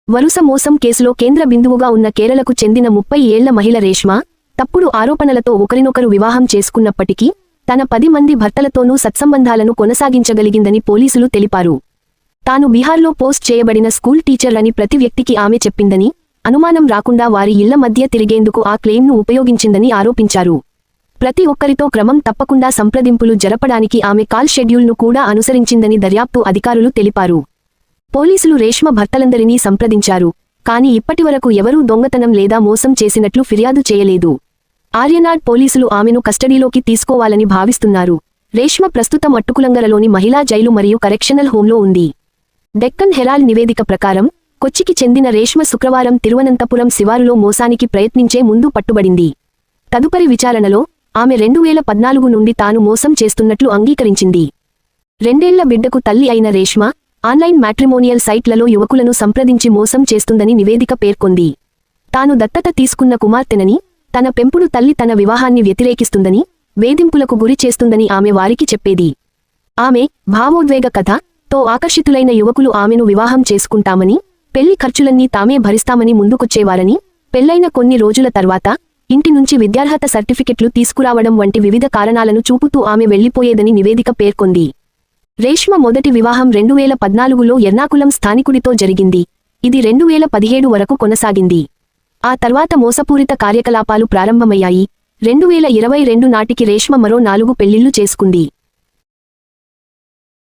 వరుస మోసం కేసులో కేంద్ర బిందువుగా ఉన్న కేరళకు చెందిన 30 ఏళ్ల మహిళ రేష్మ తప్పుడు ఆరోపణలతో ఒకరినొకరు వివాహం చేసుకున్నప్పటికీ తన 10 మంది భర్తలతోనూ సత్సంబంధాలను కొనసాగించగలిగిందని పోలీసులు తెలిపారు. తాను బీహార్లో పోస్ట్ చేయబడిన స్కూల్ టీచర్ అని ప్రతి వ్యక్తికి ఆమె చెప్పిందని, అనుమానం రాకుండా వారి ఇళ్ల మధ్య తిరిగేందుకు ఆ క్లెయిమ్ను ఉపయోగించిందని ఆరోపించారు. ప్రతి ఒక్కరితో క్రమం తప్పకుండా సంప్రదింపులు జరపడానికి ఆమె కాల్ షెడ్యూల్ను కూడా అనుసరించిందని దర్యాప్తు అధికారులు తెలిపారు. పోలీసులు రేష్మ భర్తలందరినీ సంప్రదించారు. కానీ ఇప్పటివరకు ఎవరూ దొంగతనం లేదా మోసం చేసినట్లు ఫిర్యాదు చేయలేదు. ఆర్యనాడ్ పోలీసులు ఆమెను కస్టడీలోకి తీసుకోవాలని భావిస్తున్నారు. రేష్మ ప్రస్తుతం మట్టుకులంగరలోని మహిళా జైలు మరియు కరెక్షనల్ హోంలో ఉంది. డెక్కన్ హెరాల్డ్ నివేదిక ప్రకారం కొచ్చికి చెందిన రేష్మ శుక్రవారం తిరువనంతపురం శివారులో మోసానికి ప్రయత్నించే ముందు పట్టుబడింది. తదుపరి విచారణలో ఆమె 2014 నుండి తాను మోసం చేస్తున్నట్లు అంగీకరించింది. 2 ఏళ్ల బిడ్డకు తల్లి అయిన రేష్మ ఆన్లైన్ మ్యాట్రిమోనియల్ సైట్లలో యువకులను సంప్రదించి మోసం చేస్తుందని నివేదిక పేర్కొంది. తాను దత్తత తీసుకున్న కుమార్తెనని, తన పెంపుడు తల్లి తన వివాహాన్ని వ్యతిరేకిస్తుందని, వేధింపులకు గురి చేస్తుందని ఆమె వారికి చెప్పేది. ఆమె భావోద్వేగ కథతో ఆకర్షితులైన యువకులు ఆమెను వివాహం చేసుకుంటామని, పెళ్లి ఖర్చులన్నీ తామే భరిస్తామని ముందుకొచ్చేవారని, పెళ్లైన కొన్ని రోజుల తర్వాత ఇంటి నుంచి విద్యార్హత సర్టిఫికెట్లు తీసుకురావడం వంటి వివిధ కారణాలను చూపుతూ ఆమె వెళ్లిపోయేదని నివేదిక పేర్కొంది. రేష్మ మొదటి వివాహం 2014లో ఎర్నాకులం స్థానికుడితో జరిగింది. ఇది 2017 వరకు కొనసాగింది. ఆ తర్వాత మోసపూరిత కార్యకలాపాలు ప్రారంభమయ్యాయి. 2022 నాటికి రేష్మ మరో 4 పెళ్లిళ్లు చేసుకుంది.